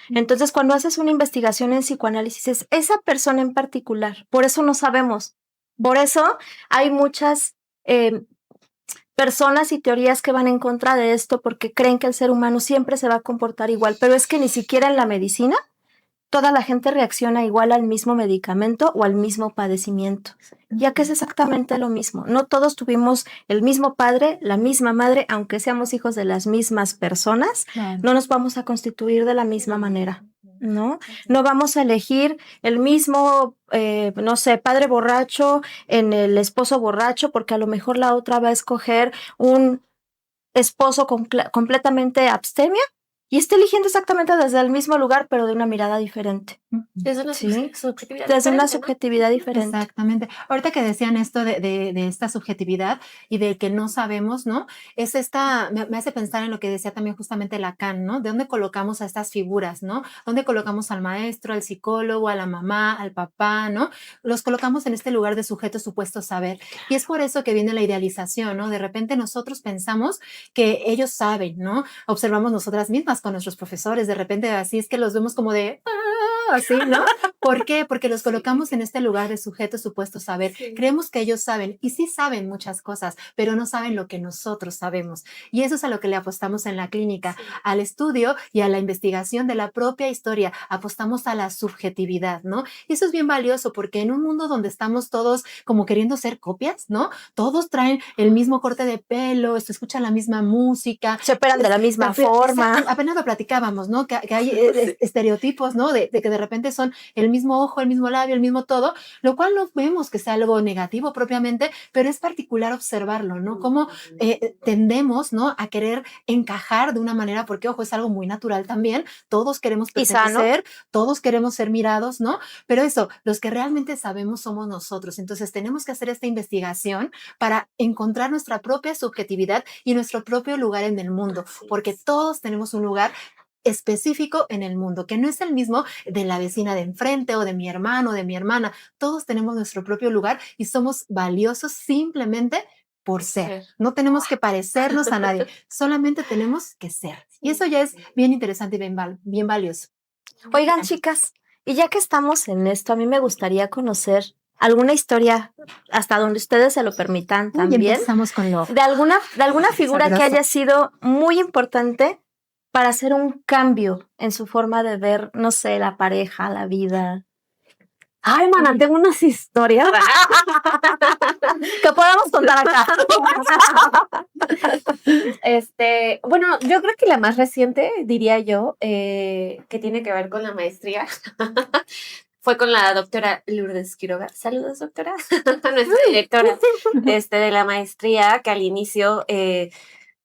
Entonces, cuando haces una investigación en psicoanálisis, es esa persona en particular. Por eso no sabemos. Por eso hay muchas personas y teorías que van en contra de esto porque creen que el ser humano siempre se va a comportar igual, pero es que ni siquiera en la medicina toda la gente reacciona igual al mismo medicamento o al mismo padecimiento, ya que es exactamente lo mismo. No todos tuvimos el mismo padre, la misma madre, aunque seamos hijos de las mismas personas, no nos vamos a constituir de la misma manera, ¿no? No vamos a elegir el mismo, no sé, padre borracho en el esposo borracho, porque a lo mejor la otra va a escoger un esposo completamente abstemio y está eligiendo exactamente desde el mismo lugar, pero de una mirada diferente. Desde una subjetividad Desde diferente, una ¿no? subjetividad diferente. Exactamente. Ahorita que decían esto de esta subjetividad y de que no sabemos, ¿no? Es me hace pensar en lo que decía también justamente Lacan, ¿no? ¿De dónde colocamos a estas figuras, ¿no? ¿Dónde colocamos al maestro, al psicólogo, a la mamá, al papá, ¿no? Los colocamos en este lugar de sujeto supuesto saber. Y es por eso que viene la idealización, ¿no? De repente nosotros pensamos que ellos saben, ¿no? Observamos nosotras mismas con nuestros profesores, de repente así es que los vemos como de, así, ¿no? ¿Por qué? Porque los colocamos en este lugar de sujeto supuesto saber. Sí. Creemos que ellos saben, y sí saben muchas cosas, pero no saben lo que nosotros sabemos. Y eso es a lo que le apostamos en la clínica, sí, al estudio y a la investigación de la propia historia. Apostamos a la subjetividad, ¿no? Y eso es bien valioso porque en un mundo donde estamos todos como queriendo ser copias, ¿no? Todos traen el mismo corte de pelo, escuchan la misma música. Se operan de la misma forma. Apenas lo platicábamos, ¿no? Que hay estereotipos, ¿no? De que de repente son el mismo ojo, el mismo labio, el mismo todo, lo cual no vemos que sea algo negativo propiamente, pero es particular observarlo, ¿no? Cómo tendemos, ¿no? A querer encajar de una manera, porque, ojo, es algo muy natural también, todos queremos pertenecer, todos queremos ser mirados, ¿no? Pero eso, los que realmente sabemos somos nosotros, entonces tenemos que hacer esta investigación para encontrar nuestra propia subjetividad y nuestro propio lugar en el mundo, porque todos tenemos un lugar específico en el mundo, que no es el mismo de la vecina de enfrente o de mi hermano o de mi hermana. Todos tenemos nuestro propio lugar y somos valiosos simplemente por ser. No tenemos que parecernos a nadie, solamente tenemos que ser. Y eso ya es bien interesante y bien valioso. Oigan, chicas, y ya que estamos en esto, a mí me gustaría conocer alguna historia, hasta donde ustedes se lo permitan también. Y empezamos con lo de alguna figura sabroso, que haya sido muy importante para hacer un cambio en su forma de ver, no sé, la pareja, la vida. Ay, mana, tengo unas historias que podamos contar acá. Bueno, yo creo que la más reciente, diría yo, que tiene que ver con la maestría, fue con la doctora Lourdes Quiroga. Saludos, doctora, nuestra directora de la maestría, que al inicio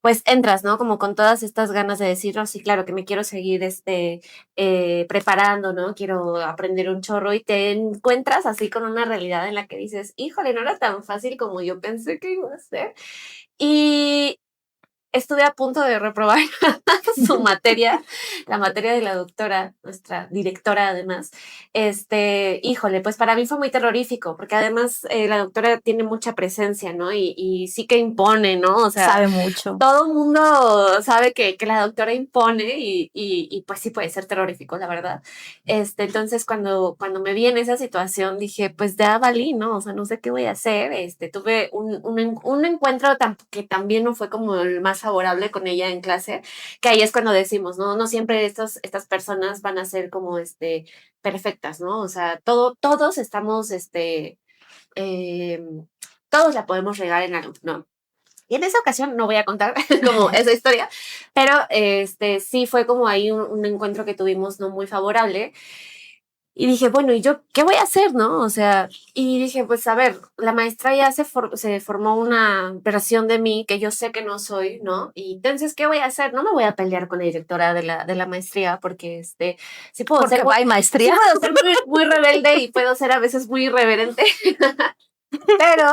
pues entras, ¿no? Como con todas estas ganas de decir, oh, sí, claro, que me quiero seguir preparando, ¿no? Quiero aprender un chorro y te encuentras así con una realidad en la que dices, híjole, no era tan fácil como yo pensé que iba a ser. Y estuve a punto de reprobar su materia, la materia de la doctora, nuestra directora además. Híjole, pues para mí fue muy terrorífico, porque además la doctora tiene mucha presencia, ¿no? Y sí que impone, ¿no? O sea, sabe mucho. Todo el mundo sabe que la doctora impone y pues sí puede ser terrorífico, la verdad. Entonces cuando me vi en esa situación dije, pues ya valí, ¿no? O sea, no sé qué voy a hacer. Tuve un encuentro que también no fue como el más favorable con ella en clase, que ahí es cuando decimos, no, no siempre estas personas van a ser como perfectas, ¿no? O sea, todos estamos, eh, todos la podemos regar en algo, ¿no? Y en esa ocasión no voy a contar como esa historia, pero sí fue como ahí un encuentro que tuvimos no muy favorable. Y dije, bueno, ¿y yo qué voy a hacer, no? O sea, y dije, pues a ver, la maestra ya se formó una versión de mí que yo sé que no soy, ¿no? Y entonces, ¿qué voy a hacer? No me voy a pelear con la directora de la maestría porque sí puedo Porque ser va y maestría. sí puedo ser muy rebelde y puedo ser a veces muy irreverente. Pero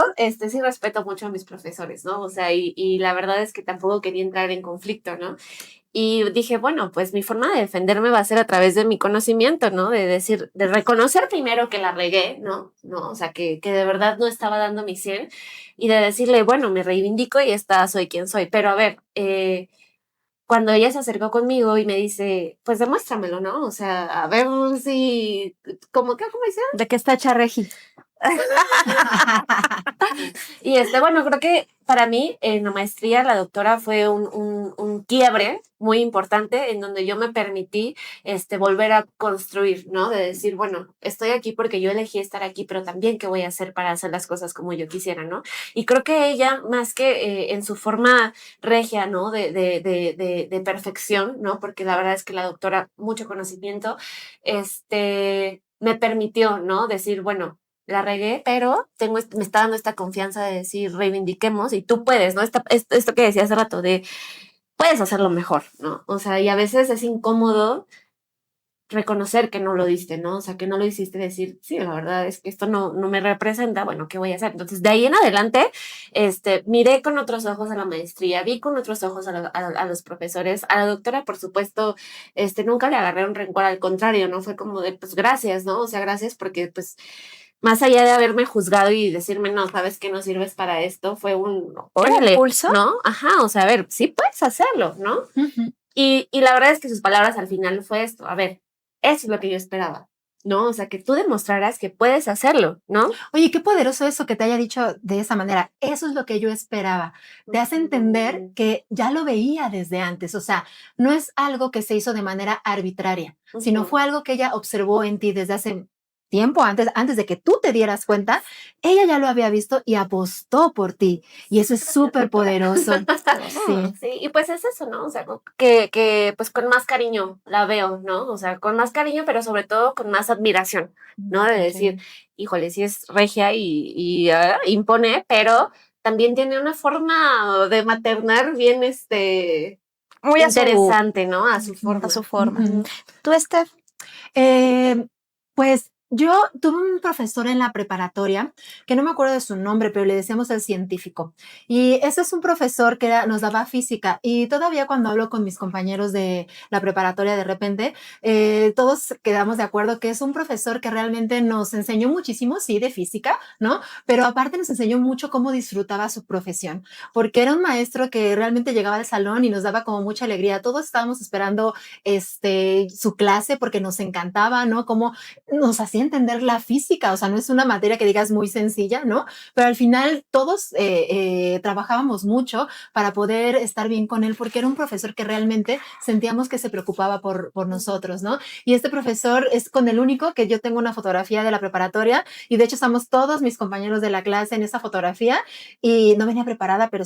sí respeto mucho a mis profesores, ¿no? O sea, y la verdad es que tampoco quería entrar en conflicto, ¿no? Y dije, bueno, pues mi forma de defenderme va a ser a través de mi conocimiento, ¿no? De decir, de reconocer primero que la regué, ¿no? ¿No? O sea, que de verdad no estaba dando mi 100 y de decirle, bueno, me reivindico y soy quien soy. Pero a ver, cuando ella se acercó conmigo y me dice, pues demuéstramelo, ¿no? O sea, a ver si, ¿cómo dice? ¿De qué está hecha Regi? Y bueno, creo que para mí en la maestría la doctora fue un quiebre muy importante en donde yo me permití volver a construir, ¿no? De decir, bueno, estoy aquí porque yo elegí estar aquí, pero también qué voy a hacer para hacer las cosas como yo quisiera, ¿no? Y creo que ella, más que en su forma regia, ¿no? De perfección, ¿no? Porque la verdad es que la doctora, mucho conocimiento, me permitió, ¿no? Decir, bueno, la regué, pero me está dando esta confianza de decir, reivindiquemos y tú puedes, ¿no? Esto que decía hace rato de, puedes hacerlo mejor, ¿no? O sea, y a veces es incómodo reconocer que no lo diste, ¿no? O sea, que no lo hiciste decir, sí, la verdad es que esto no me representa, bueno, ¿qué voy a hacer? Entonces, de ahí en adelante, miré con otros ojos a la maestría, vi con otros ojos a los profesores, a la doctora, por supuesto, nunca le agarré un rencor, al contrario, ¿no? Fue como de, pues, gracias, ¿no? O sea, gracias porque, pues, más allá de haberme juzgado y decirme, no, sabes que no sirves para esto, fue órale, impulso? ¿no? Ajá, o sea, a ver, sí puedes hacerlo, ¿no? Y la verdad es que sus palabras al final fue esto, a ver, eso es lo que yo esperaba, ¿no? O sea, que tú demostraras que puedes hacerlo, ¿no? Oye, qué poderoso eso que te haya dicho de esa manera. Eso es lo que yo esperaba. Te hace entender que ya lo veía desde antes. O sea, no es algo que se hizo de manera arbitraria, sino fue algo que ella observó en ti desde hace tiempo, antes de que tú te dieras cuenta. Ella ya lo había visto y apostó por ti. Y eso es súper poderoso. Sí. Sí, y pues es eso, ¿no? O sea, que pues con más cariño la veo, ¿no? O sea, con más cariño, pero sobre todo con más admiración, ¿no? De decir, híjole, sí es regia y impone, pero también tiene una forma de maternar bien, Muy interesante, ¿no? A su forma. A su forma. Ujú. ¿Tú, Steph? Pues yo tuve un profesor en la preparatoria, que no me acuerdo de su nombre, pero le decíamos el científico. Y ese es un profesor que nos daba física. Y todavía cuando hablo con mis compañeros de la preparatoria, de repente, todos quedamos de acuerdo que es un profesor que realmente nos enseñó muchísimo, sí, de física, ¿no? Pero aparte nos enseñó mucho cómo disfrutaba su profesión, porque era un maestro que realmente llegaba al salón y nos daba como mucha alegría. Todos estábamos esperando su clase porque nos encantaba, ¿no? Cómo nos hacía entender la física, o sea, no es una materia que digas muy sencilla, ¿no? Pero al final todos trabajábamos mucho para poder estar bien con él, porque era un profesor que realmente sentíamos que se preocupaba por nosotros, ¿no? Y este profesor es con el único que yo tengo una fotografía de la preparatoria, y de hecho estamos todos mis compañeros de la clase en esa fotografía, y no venía preparada, pero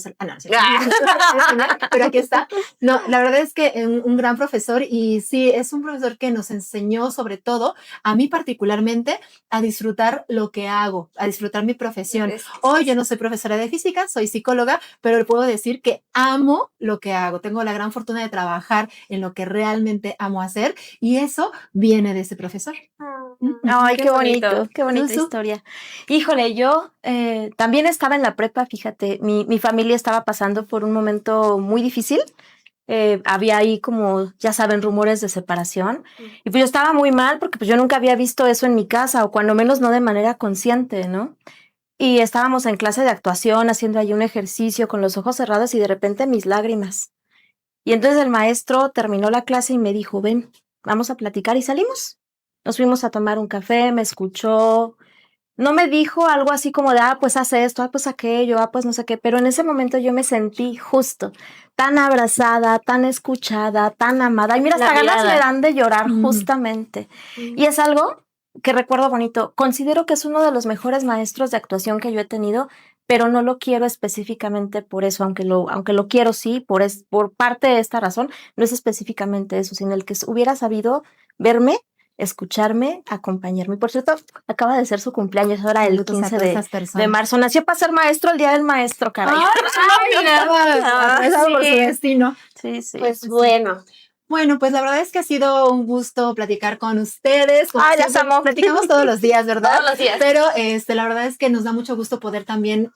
pero aquí está. No, la verdad es que un gran profesor, y sí, es un profesor que nos enseñó sobre todo, a mí particularmente, a disfrutar lo que hago, a disfrutar mi profesión. Hoy yo no soy profesora de física, soy psicóloga, pero le puedo decir que amo lo que hago. Tengo la gran fortuna de trabajar en lo que realmente amo hacer, y eso viene de ese profesor. Ay, qué bonito, qué bonita Susu. historia. Híjole, yo también estaba en la prepa, fíjate, mi familia estaba pasando por un momento muy difícil. Había ahí como, ya saben, rumores de separación. Y pues yo estaba muy mal porque pues yo nunca había visto eso en mi casa, o cuando menos no de manera consciente, ¿no? Y estábamos en clase de actuación haciendo ahí un ejercicio con los ojos cerrados y de repente mis lágrimas. Y entonces el maestro terminó la clase y me dijo, ven, vamos a platicar, y salimos. Nos fuimos a tomar un café, me escuchó, no me dijo algo así como de, pues haz esto, pues aquello, pues no sé qué, pero en ese momento yo me sentí justo tan abrazada, tan escuchada, tan amada. Y mira, hasta ganas me dan de llorar justamente. Y es algo que recuerdo bonito. Considero que es uno de los mejores maestros de actuación que yo he tenido, pero no lo quiero específicamente por eso, aunque lo quiero sí, por parte de esta razón, no es específicamente eso, sino el que hubiera sabido verme, escucharme, acompañarme. Por cierto, acaba de ser su cumpleaños, ahora el 15 de marzo. Nació para ser maestro el día del maestro, caray. Por su destino. Sí, sí. Pues bueno. Bueno, pues la verdad es que ha sido un gusto platicar con ustedes. Las amo. Platicamos todos los días, ¿verdad? Todos los días. Pero la verdad es que nos da mucho gusto poder también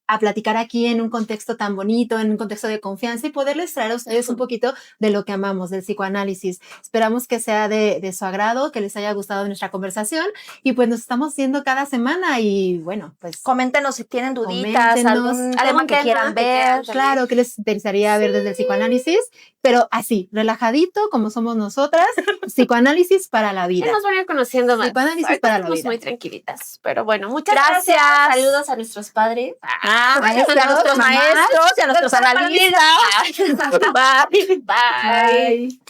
a platicar aquí en un contexto tan bonito, en un contexto de confianza y poderles traer a ustedes un poquito de lo que amamos, del psicoanálisis. Esperamos que sea de su agrado, que les haya gustado nuestra conversación y pues nos estamos viendo cada semana y bueno, pues coméntenos si tienen duditas, algún tema que quieran ver. Claro, que les interesaría ver desde el psicoanálisis, pero así, relajadito, como somos nosotras, psicoanálisis para la vida. Ya nos van a ir conociendo más. Psicoanálisis para la vida. Muy tranquilitas, pero bueno, muchas gracias. Saludos a nuestros padres. A nuestros maestros y a nuestros analistas. Bye. Bye. Bye.